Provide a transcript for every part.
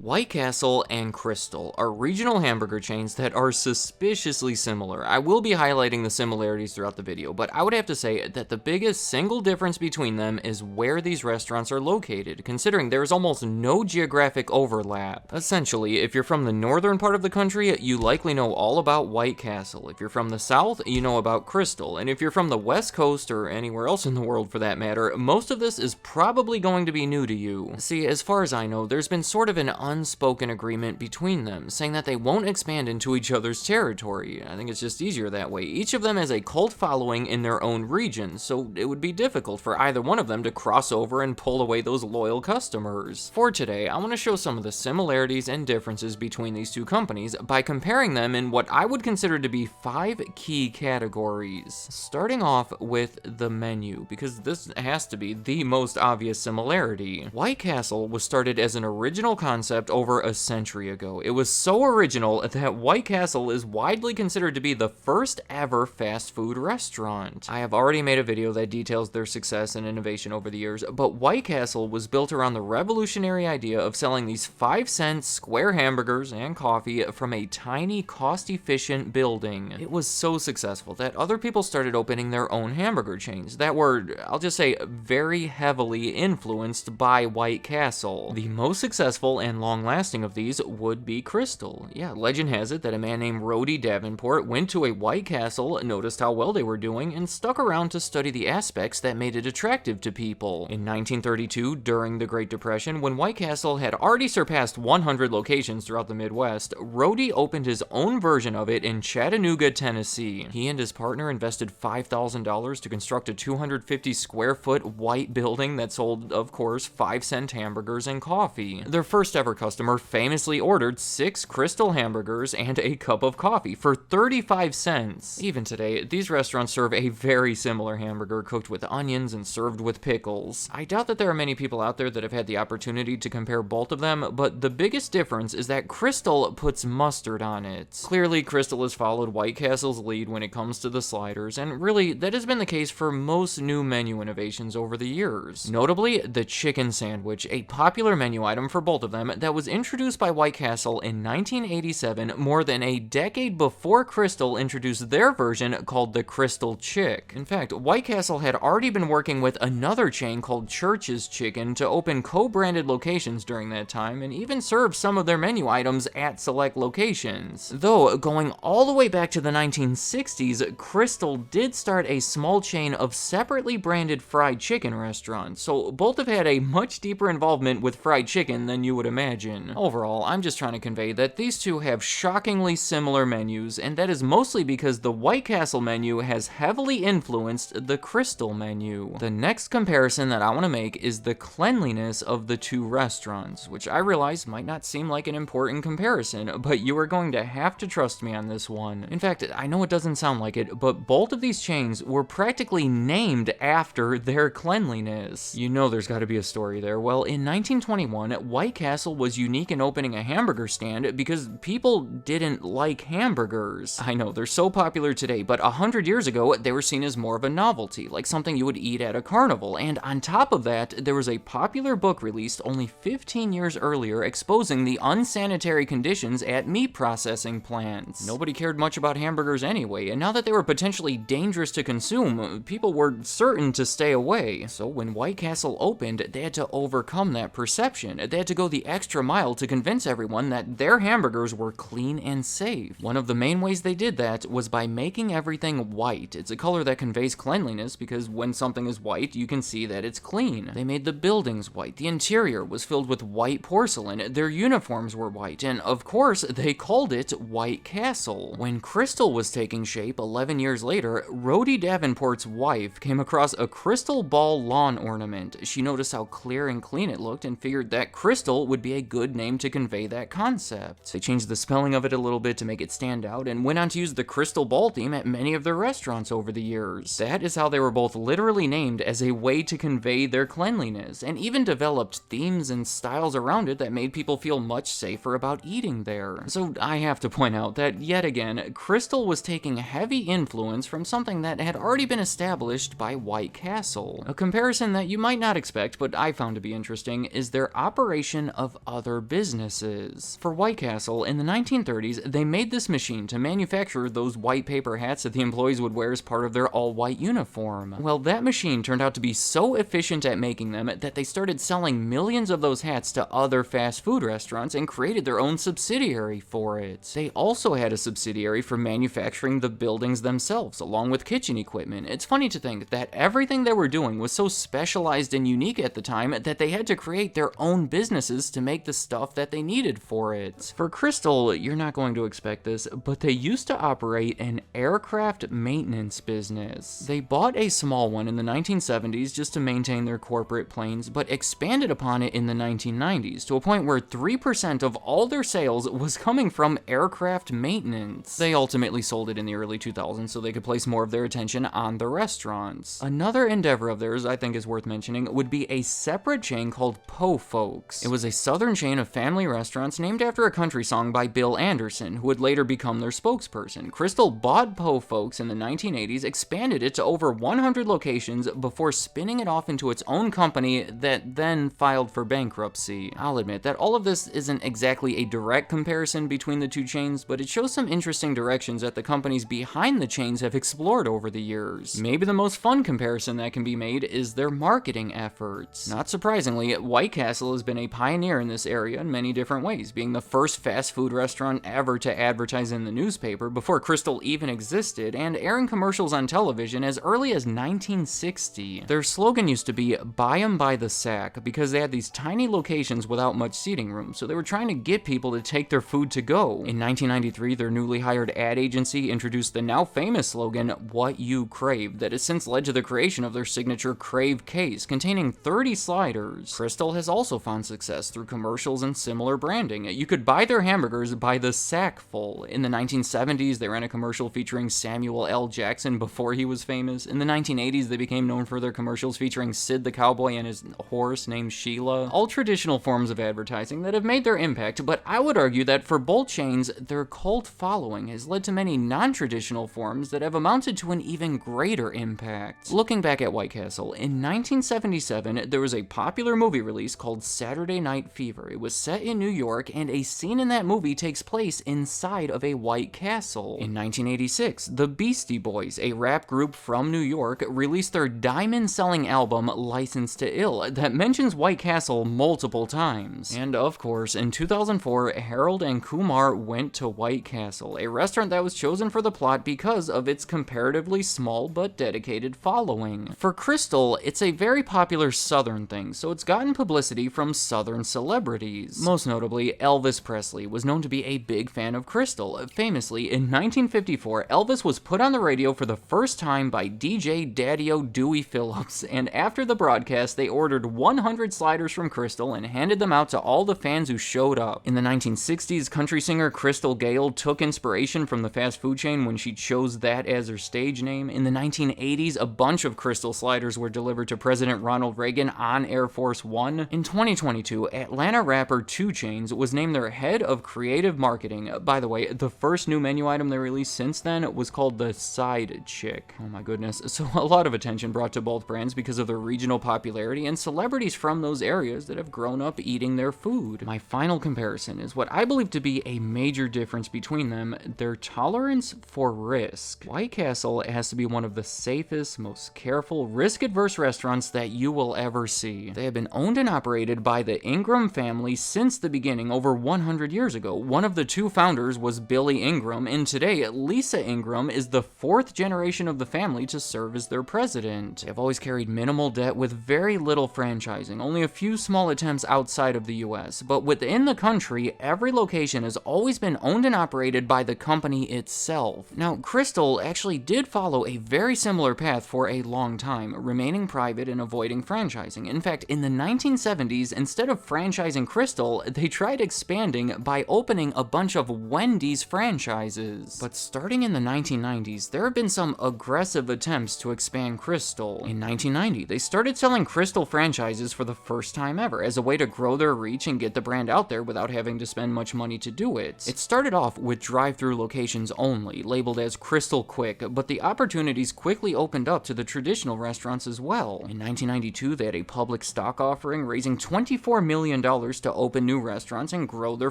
White Castle and Krystal are regional hamburger chains that are suspiciously similar. I will be highlighting the similarities throughout the video, but I would have to say that the biggest single difference between them is where these restaurants are located, considering there is almost no geographic overlap. Essentially, if you're from the northern part of the country, you likely know all about White Castle. If you're from the south, you know about Krystal. And if you're from the west coast, or anywhere else in the world for that matter, most of this is probably going to be new to you. See, as far as I know, there's been sort of an unspoken agreement between them, saying that they won't expand into each other's territory. I think it's just easier that way. Each of them has a cult following in their own region, so it would be difficult for either one of them to cross over and pull away those loyal customers. For today, I want to show some of the similarities and differences between these two companies by comparing them in what I would consider to be 5 key categories. Starting off with the menu, because this has to be the most obvious similarity. White Castle was started as an original concept over a century ago. It was so original that White Castle is widely considered to be the first ever fast food restaurant. I have already made a video that details their success and innovation over the years, but White Castle was built around the revolutionary idea of selling these 5-cent square hamburgers and coffee from a tiny, cost-efficient building. It was so successful that other people started opening their own hamburger chains that were, I'll just say, very heavily influenced by White Castle. The most successful and long-lasting of these would be Krystal. Yeah, legend has it that a man named Rody Davenport went to a White Castle, noticed how well they were doing, and stuck around to study the aspects that made it attractive to people. In 1932, during the Great Depression, when White Castle had already surpassed 100 locations throughout the Midwest, Rody opened his own version of it in Chattanooga, Tennessee. He and his partner invested $5,000 to construct a 250-square-foot white building that sold, of course, 5-cent hamburgers and coffee. Their first ever customer famously ordered 6 Krystal hamburgers and a cup of coffee for 35 cents. Even today, these restaurants serve a very similar hamburger cooked with onions and served with pickles. I doubt that there are many people out there that have had the opportunity to compare both of them, but the biggest difference is that Krystal puts mustard on it. Clearly, Krystal has followed White Castle's lead when it comes to the sliders, and really, that has been the case for most new menu innovations over the years. Notably, the chicken sandwich, a popular menu item for both of them that was introduced by White Castle in 1987, more than a decade before Krystal introduced their version called the Krystal Chick. In fact, White Castle had already been working with another chain called Church's Chicken to open co-branded locations during that time, and even serve some of their menu items at select locations. Though, going all the way back to the 1960s, Krystal did start a small chain of separately branded fried chicken restaurants, so both have had a much deeper involvement with fried chicken than you would imagine. Overall, I'm just trying to convey that these two have shockingly similar menus, and that is mostly because the White Castle menu has heavily influenced the Krystal menu. The next comparison that I want to make is the cleanliness of the two restaurants, which I realize might not seem like an important comparison, but you are going to have to trust me on this one. In fact, I know it doesn't sound like it, but both of these chains were practically named after their cleanliness. You know there's got to be a story there. Well, in 1921, White Castle was unique in opening a hamburger stand because people didn't like hamburgers. I know, they're so popular today, but 100 years ago, they were seen as more of a novelty, like something you would eat at a carnival, and on top of that, there was a popular book released only 15 years earlier exposing the unsanitary conditions at meat processing plants. Nobody cared much about hamburgers anyway, and now that they were potentially dangerous to consume, people were certain to stay away. So when White Castle opened, they had to overcome that perception. They had to go the extra mile to convince everyone that their hamburgers were clean and safe. One of the main ways they did that was by making everything white. It's a color that conveys cleanliness because when something is white, you can see that it's clean. They made the buildings white. The interior was filled with white porcelain. Their uniforms were white, and of course, they called it White Castle. When Krystal was taking shape 11 years later, Rody Davenport's wife came across a crystal ball lawn ornament. She noticed how clear and clean it looked and figured that Krystal would be a good name to convey that concept. They changed the spelling of it a little bit to make it stand out, and went on to use the Krystal ball theme at many of their restaurants over the years. That is how they were both literally named as a way to convey their cleanliness, and even developed themes and styles around it that made people feel much safer about eating there. So I have to point out that, yet again, Krystal was taking heavy influence from something that had already been established by White Castle. A comparison that you might not expect, but I found to be interesting, is their operation of other businesses. For White Castle, in the 1930s, they made this machine to manufacture those white paper hats that the employees would wear as part of their all-white uniform. Well, that machine turned out to be so efficient at making them that they started selling millions of those hats to other fast food restaurants and created their own subsidiary for it. They also had a subsidiary for manufacturing the buildings themselves, along with kitchen equipment. It's funny to think that everything they were doing was so specialized and unique at the time that they had to create their own businesses to make the stuff that they needed for it. For Krystal, you're not going to expect this, but they used to operate an aircraft maintenance business. They bought a small one in the 1970s just to maintain their corporate planes, but expanded upon it in the 1990s to a point where 3% of all their sales was coming from aircraft maintenance. They ultimately sold it in the early 2000s so they could place more of their attention on the restaurants. Another endeavor of theirs I think is worth mentioning would be a separate chain called Po Folks. It was a southern chain of family restaurants named after a country song by Bill Anderson, who would later become their spokesperson. Krystal bought Po Folks in the 1980s, expanded it to over 100 locations before spinning it off into its own company that then filed for bankruptcy. I'll admit that all of this isn't exactly a direct comparison between the two chains, but it shows some interesting directions that the companies behind the chains have explored over the years. Maybe the most fun comparison that can be made is their marketing efforts. Not surprisingly, White Castle has been a pioneer in this area in many different ways, being the first fast food restaurant ever to advertise in the newspaper before Krystal even existed, and airing commercials on television as early as 1960. Their slogan used to be "Buy 'em by the sack," because they had these tiny locations without much seating room, so they were trying to get people to take their food to go. In 1993, their newly hired ad agency introduced the now famous slogan, "What You Crave," that has since led to the creation of their signature Crave case, containing 30 sliders. Krystal has also found success through commercials and similar branding. You could buy their hamburgers by the sackful. In the 1970s, they ran a commercial featuring Samuel L. Jackson before he was famous. In the 1980s, they became known for their commercials featuring Sid the Cowboy and his horse named Sheila. All traditional forms of advertising that have made their impact, but I would argue that for both chains, their cult following has led to many non-traditional forms that have amounted to an even greater impact. Looking back at White Castle, in 1977, there was a popular movie release called Saturday Night Fever. It was set in New York, and a scene in that movie takes place inside of a White Castle. In 1986, the Beastie Boys, a rap group from New York, released their diamond-selling album License to Ill that mentions White Castle multiple times. And of course, in 2004, Harold and Kumar went to White Castle, a restaurant that was chosen for the plot because of its comparatively small but dedicated following. For Krystal, it's a very popular southern thing, so it's gotten publicity from southern celebrities. Most notably, Elvis Presley was known to be a big fan of Krystal. Famously, in 1954, Elvis was put on the radio for the first time by DJ Daddy-O Dewey Phillips, and after the broadcast, they ordered 100 sliders from Krystal and handed them out to all the fans who showed up. In the 1960s, country singer Crystal Gayle took inspiration from the fast food chain when she chose that as her stage name. In the 1980s, a bunch of Krystal sliders were delivered to President Ronald Reagan on Air Force One. In 2022, Atlanta rapper 2 Chainz was named their head of creative marketing. By the way, the first new menu item they released since then was called the Side Chick. Oh my goodness. So a lot of attention brought to both brands because of their regional popularity and celebrities from those areas that have grown up eating their food. My final comparison is what I believe to be a major difference between them: their tolerance for risk. White Castle has to be one of the safest, most careful, risk-adverse restaurants that you will ever see. They have been owned and operated by the Ingram family since the beginning over 100 years ago. One of the 2 founders was Billy Ingram, and today Lisa Ingram is the 4th generation of the family to serve as their president. They have always carried minimal debt with very little franchising, only a few small attempts outside of the US, but within the country, every location has always been owned and operated by the company itself. Now, Krystal actually did follow a very similar path for a long time, remaining private and avoiding franchising. In fact, in the 1970s, instead of franchising franchising Krystal, they tried expanding by opening a bunch of Wendy's franchises. But starting in the 1990s, there have been some aggressive attempts to expand Krystal. In 1990, they started selling Krystal franchises for the first time ever as a way to grow their reach and get the brand out there without having to spend much money to do it. It started off with drive-through locations only, labeled as Krystal Quick, but the opportunities quickly opened up to the traditional restaurants as well. In 1992, they had a public stock offering, raising $24 million to open new restaurants and grow their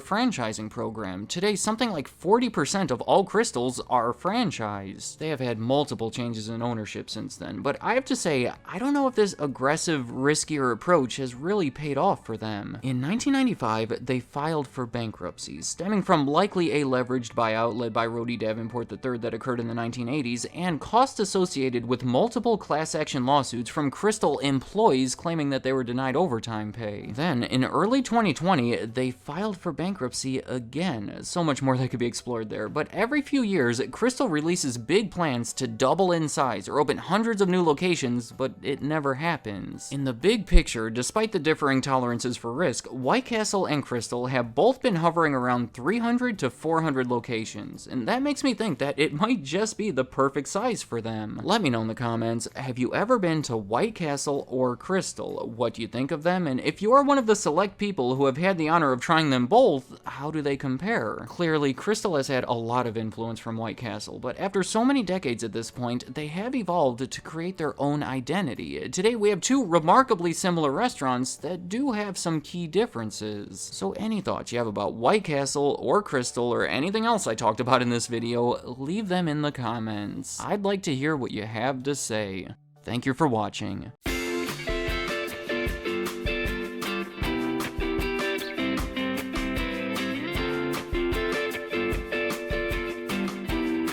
franchising program. Today, something like 40% of all Krystals are franchised. They have had multiple changes in ownership since then, but I have to say, I don't know if this aggressive, riskier approach has really paid off for them. In 1995, they filed for bankruptcy, stemming from likely a leveraged buyout led by Rody Davenport III that occurred in the 1980s, and costs associated with multiple class action lawsuits from Krystal employees claiming that they were denied overtime pay. Then, in early 2020, they filed for bankruptcy again. So much more that could be explored there, but every few years, Krystal releases big plans to double in size or open hundreds of new locations, but it never happens. In the big picture, despite the differing tolerances for risk, White Castle and Krystal have both been hovering around 300 to 400 locations, and that makes me think that it might just be the perfect size for them. Let me know in the comments, have you ever been to White Castle or Krystal? What do you think of them? And if you are one of the select people who have had the honor of trying them both, how do they compare? Clearly, Krystal has had a lot of influence from White Castle, but after so many decades at this point, they have evolved to create their own identity. Today, we have two remarkably similar restaurants that do have some key differences. So any thoughts you have about White Castle or Krystal or anything else I talked about in this video, leave them in the comments. I'd like to hear what you have to say. Thank you for watching.